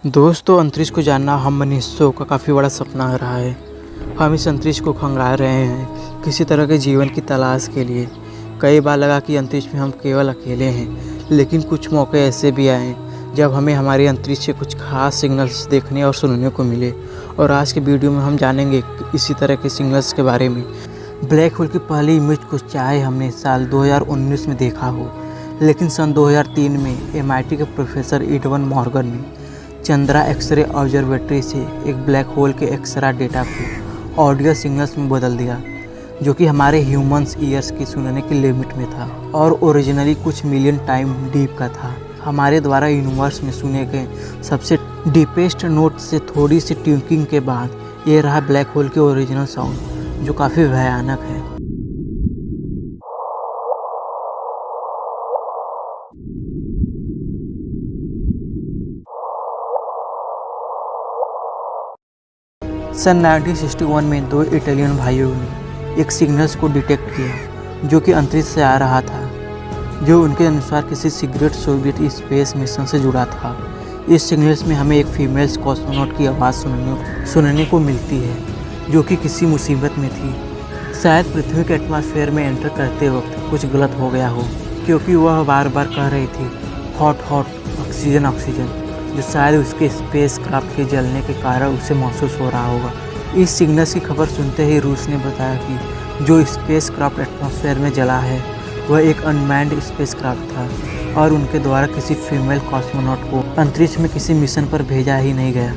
दोस्तों, अंतरिक्ष को जानना हम मनुष्यों का काफ़ी बड़ा सपना रहा है। हम इस अंतरिक्ष को खंगाल रहे हैं किसी तरह के जीवन की तलाश के लिए। कई बार लगा कि अंतरिक्ष में हम केवल अकेले हैं, लेकिन कुछ मौके ऐसे भी आए जब हमें हमारे अंतरिक्ष से कुछ खास सिग्नल्स देखने और सुनने को मिले। और आज के वीडियो में हम जानेंगे इसी तरह के सिग्नल्स के बारे में। ब्लैक होल की पहली इमेज को चाहे हमने साल 2019 में देखा हो, लेकिन सन 2003 में MIT के प्रोफेसर एडवन मॉर्गन ने चंद्रा एक्सरे ऑब्जर्वेटरी से एक ब्लैक होल के एक्सरा डेटा को ऑडियो सिग्नल्स में बदल दिया, जो कि हमारे ह्यूमंस ईयर्स की सुनने की लिमिट में था और ओरिजिनली कुछ मिलियन टाइम डीप का था। हमारे द्वारा यूनिवर्स में सुने गए सबसे डीपेस्ट नोट से थोड़ी सी ट्यूनिंग के बाद ये रहा ब्लैक होल के ओरिजिनल साउंड, जो काफ़ी भयानक है। सन 1961 में दो इटालियन भाइयों ने एक सिग्नल्स को डिटेक्ट किया, जो कि अंतरिक्ष से आ रहा था, जो उनके अनुसार किसी सीक्रेट सोवियत स्पेस मिशन से जुड़ा था। इस सिग्नल्स में हमें एक फीमेल कॉस्मोनॉट की आवाज़ सुनने को मिलती है, जो कि किसी मुसीबत में थी। शायद पृथ्वी के एटमॉस्फेयर में एंटर करते वक्त कुछ गलत हो गया हो, क्योंकि वह बार बार कह रही थी हॉट हॉट ऑक्सीजन ऑक्सीजन, जो शायद उसके स्पेस क्राफ्ट के जलने के कारण उसे महसूस हो रहा होगा। इस सिग्नल्स की खबर सुनते ही रूस ने बताया कि जो स्पेस क्राफ्ट एटमॉस्फेयर में जला है वह एक अनमैन्ड स्पेस क्राफ्ट था और उनके द्वारा किसी फीमेल कॉस्मोनॉट को अंतरिक्ष में किसी मिशन पर भेजा ही नहीं गया।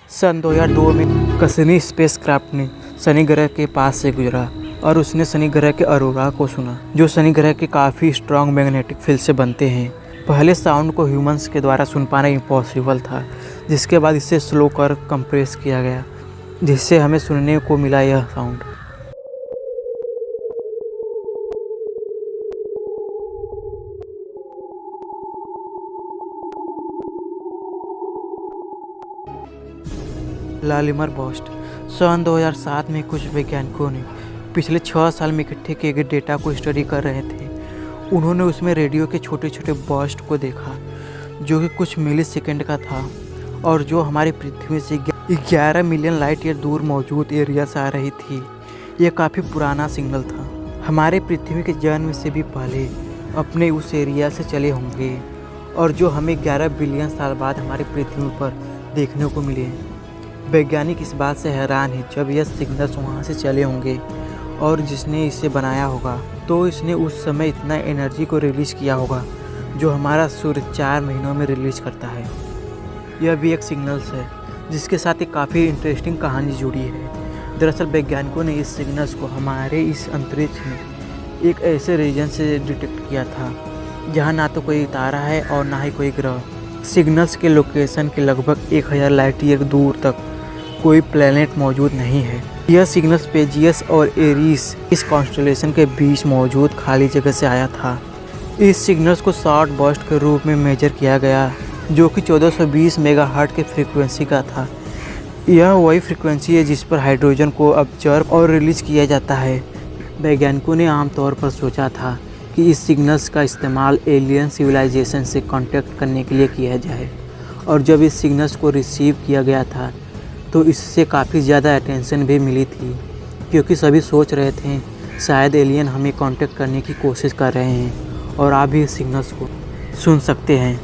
सन 2002 में कैसिनी स्पेसक्राफ्ट ने शनि ग्रह के पास से गुजरा और उसने शनि ग्रह के अरोरा को सुना, जो शनि ग्रह के काफ़ी स्ट्रॉन्ग मैग्नेटिक फील्ड से बनते हैं। पहले साउंड को ह्यूमंस के द्वारा सुन पाना इम्पॉसिबल था, जिसके बाद इसे स्लो कर कंप्रेस किया गया, जिससे हमें सुनने को मिला यह साउंड। लालिमर बर्स्ट। सन 2007 में कुछ वैज्ञानिकों ने पिछले 6 साल में इकट्ठे किए गए डेटा को स्टडी कर रहे थे। उन्होंने उसमें रेडियो के छोटे छोटे बर्स्ट को देखा, जो कि कुछ मिली सेकेंड का था और जो हमारी पृथ्वी से 11 मिलियन लाइट ईयर दूर मौजूद एरिया से आ रही थी। यह काफ़ी पुराना सिग्नल था, हमारे पृथ्वी के जन्म से भी पहले अपने उस एरिया से चले होंगे और जो हमें 11 बिलियन साल बाद हमारी पृथ्वी पर देखने को मिले। वैज्ञानिक इस बात से हैरान है जब यह सिग्नल्स वहाँ से चले होंगे और जिसने इसे बनाया होगा तो इसने उस समय इतना एनर्जी को रिलीज़ किया होगा जो हमारा सूर्य 4 महीनों में रिलीज़ करता है। यह भी एक सिग्नल्स है जिसके साथ एक काफ़ी इंटरेस्टिंग कहानी जुड़ी है। दरअसल वैज्ञानिकों ने इस सिग्नल्स को हमारे इस अंतरिक्ष में एक ऐसे रीजन से डिटेक्ट किया था जहाँ ना तो कोई तारा है और ना ही कोई ग्रह। सिग्नल्स के लोकेशन के लगभग 1000 लाइट ईयर दूर तक कोई प्लैनेट मौजूद नहीं है। यह सिग्नल पेजियस और एरीस इस कॉन्स्टेलेशन के बीच मौजूद खाली जगह से आया था। इस सिग्नल्स को शॉर्ट बर्स्ट के रूप में मेजर किया गया, जो कि 1420 मेगाहर्ट्ज़ के फ्रीक्वेंसी का था। यह वही फ्रीक्वेंसी है जिस पर हाइड्रोजन को ऑब्जर्व और रिलीज किया जाता है। वैज्ञानिकों ने आमतौर पर सोचा था कि इस सिग्नल्स का इस्तेमाल एलियन सिविलाइजेशन से कांटेक्ट करने के लिए किया जाए, और जब इस सिग्नल्स को रिसीव किया गया था तो इससे काफ़ी ज़्यादा अटेंशन भी मिली थी, क्योंकि सभी सोच रहे थे शायद एलियन हमें कांटेक्ट करने की कोशिश कर रहे हैं और आप भी इस सिग्नल्स को सुन सकते हैं।